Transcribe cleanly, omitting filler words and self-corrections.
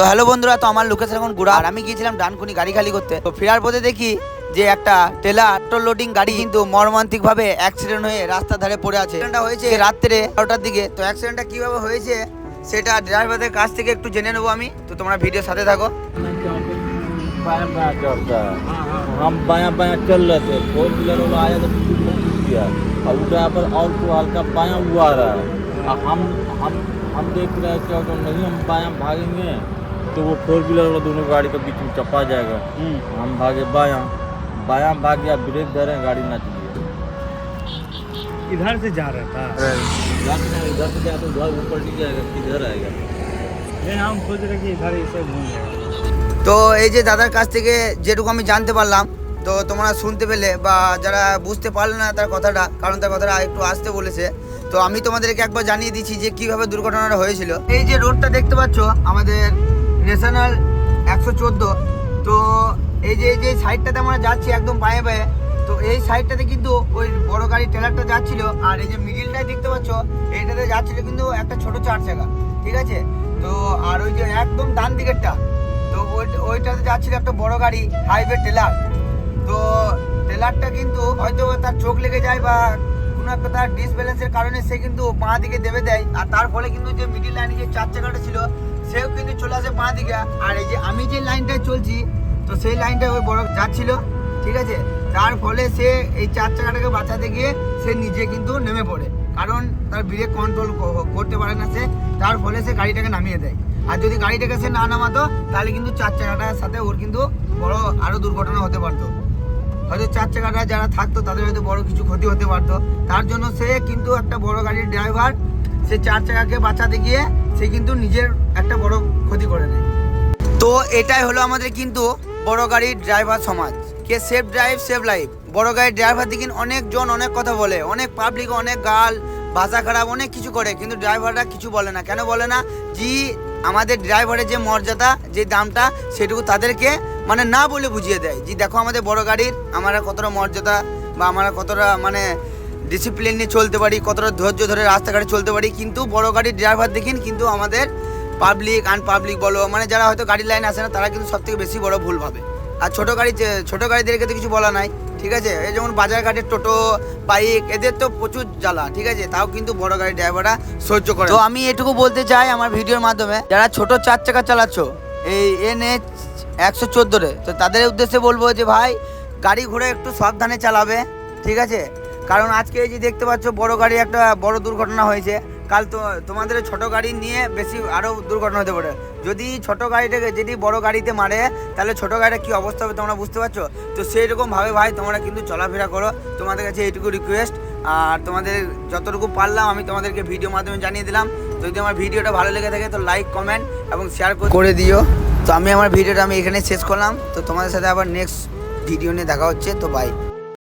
তো হ্যালো বন্ধুরা, তো আমার লোকেশন এখন গুড়া। আর আমি গিয়েছিলাম ডানকুনি গাড়ি খালি করতে। তো ফেরার পথে দেখি যে একটা টেলার লোডিং গাড়ি কিন্তু মর্মান্তিক ভাবে অ্যাক্সিডেন্ট হয়ে রাস্তার ধারে পড়ে আছে। অ্যাক্সিডেন্টটা হয়েছে রাত্রে 12টার দিকে। তো অ্যাক্সিডেন্টটা কিভাবে হয়েছে সেটা ড্রাইভারদের কাছ থেকে একটু জেনে নেবো আমি। তো তোমরা ভিডিওর साथे থাকো। बायां बायां चढ़ता है। हम बायां बायां चल रहे थे, फोर व्हीलर वाला आया तो ठोक दिया और उधर पर और को हल्का बायां हुआ रहा है। हम देख रहे थे अगर नहीं हम बायां भागेंगे तो वो फोर व्हीलर वाला दोनों गाड़ी के बीच में चपा जाएगा। हम भागे बायां भाग गया, ब्रेक धरे गाड़ी ना चली। इधर से जा रहा था, इधर से जाए तो उधर ऊपर नहीं जाएगा, किधर आएगा। नहीं हम सोच रहे कि इधर इसे घूम जाएगा। তো এই যে দাদার কাছ থেকে যেটুকু আমি জানতে পারলাম, তো তোমরা শুনতে পেলে বা যারা বুঝতে পারলে না তার কথাটা, কারণ তার কথাটা একটু আসতে বলেছে। তো আমি তোমাদেরকে একবার জানিয়ে দিচ্ছি যে কিভাবে দুর্ঘটনাটা হয়েছিল। এই যে রোডটা দেখতে পাচ্ছ আমাদের ন্যাশনাল 114। তো এই যে সাইডটাতে আমরা যাচ্ছি একদম পায়ে পায়ে, তো এই সাইডটাতে কিন্তু ওই বড় গাড়ি ট্রেলারটা যাচ্ছিল। আর এই যে মিডিলটাই দেখতে পাচ্ছ এইটাতে যাচ্ছিল কিন্তু একটা ছোট 4 চাকা, ঠিক আছে। তো আর ওই যে একদম ডান দিকেরটা, তো ওইটাতে যাচ্ছিল একটা বড় গাড়ি হাইওয়ে ট্রেলার। তো ট্রেলারটা কিন্তু হয়তো তার চোখ লেগে যায় বা কোনো একটা তার ডিসব্যালেন্সের কারণে সে কিন্তু বাঁ দিকে দেবে দেয়। আর তার ফলে কিন্তু যে মিডিল লাইনে যে 4 চাকাটা ছিল সেও কিন্তু চলে আসে বাঁ দিকে। আর এই যে আমি যে লাইনটায় চলছি, তো সেই লাইনটায় ওই বড় যাচ্ছিল, ঠিক আছে। তার ফলে সে এই 4 চাকাটাকে বাঁচাতে গিয়ে সে নিজে কিন্তু নেমে পড়ে, কারণ তার ব্রেক কন্ট্রোল করতে পারে না সে। তার ফলে সে গাড়িটাকে নামিয়ে দেয়। আর যদি গাড়িটাকে সে না নামাতো তাহলে কিন্তু 4 চাকাটার সাথে ওর কিন্তু বড় আরও দুর্ঘটনা হতে পারতো। হয়তো 4 চাকাটা যারা থাকতো তাদের হয়তো বড় কিছু ক্ষতি হতে পারতো। তার জন্য সে কিন্তু একটা বড় গাড়ির ড্রাইভার, সে 4 চাকাকে বাঁচাতে গিয়ে সে কিন্তু নিজের একটা বড় ক্ষতি করে নেয়। তো এটাই হলো আমাদের কিন্তু বড় গাড়ির ড্রাইভার সমাজ। কে সেফ ড্রাইভ সেভ লাইফ। বড় গাড়ির ড্রাইভার দিকে অনেকজন অনেক কথা বলে, অনেক পাবলিক অনেক গাল ভাষা খারাপ অনেক কিছু করে, কিন্তু ড্রাইভাররা কিছু বলে না। কেন বলে না? যে আমাদের ড্রাইভারের যে মর্যাদা, যে দামটা, সেটুকু তাদেরকে মানে না বলে বুঝিয়ে দেয় যে দেখো আমাদের বড় গাড়ির আমরা কতটা মর্যাদা বা আমরা কতটা মানে ডিসিপ্লিন নিয়ে চলতে পারি, কতটা ধৈর্য ধরে রাস্তাঘাটে চলতে পারি। কিন্তু বড় গাড়ির ড্রাইভার দেখেন কিন্তু আমাদের পাবলিক আনপাবলিক বলো, মানে যারা হয়তো গাড়ির লাইনে আসে না তারা কিন্তু সবথেকে বেশি বড় ভুল ভাবে। আর ছোটো গাড়িদেরকে তো কিছু বলা নাই, ঠিক আছে। এই যেমন বাজার ঘাটের টোটো বাইক এদের তো প্রচুর জ্বালা, ঠিক আছে, তাও কিন্তু বড় গাড়ির ড্রাইভাররা সহ্য করে। তো আমি এটুকু বলতে চাই আমার ভিডিওর মাধ্যমে, যারা ছোট 4 চাকা চালাচ্ছ এই NH 114-এ, তো তাদের উদ্দেশ্যে বলবো যে ভাই গাড়ি ঘোড়া একটু সাবধানে চালাবে, ঠিক আছে। কারণ আজকে এই যে দেখতে পাচ্ছ বড় গাড়ি একটা বড় দুর্ঘটনা হয়েছে, কাল তো তোমাদের ছোট গাড়ি নিয়ে বেশি আরও দুর্ঘটনা হতে পারে। যদি ছোট গাড়িটাকে যদি বড় গাড়িতে মারে তাহলে ছোট গাড়িটা কী অবস্থা হবে তোমরা বুঝতে পারছো। তো সেইরকমভাবে ভাই তোমরা কিন্তু চলাফেরা করো, তোমাদের কাছে এইটুকু রিকোয়েস্ট। আর তোমাদের যতটুকু পারলাম আমি তোমাদেরকে ভিডিওর মাধ্যমে জানিয়ে দিলাম। যদি আমার ভিডিওটা ভালো লেগে থাকে তো লাইক কমেন্ট এবং শেয়ার করে দিও। তো আমি আমার ভিডিওটা এখানে শেষ করলাম। তো তোমাদের সাথে আবার নেক্সট ভিডিও নিয়ে দেখা হচ্ছে। তো বাই।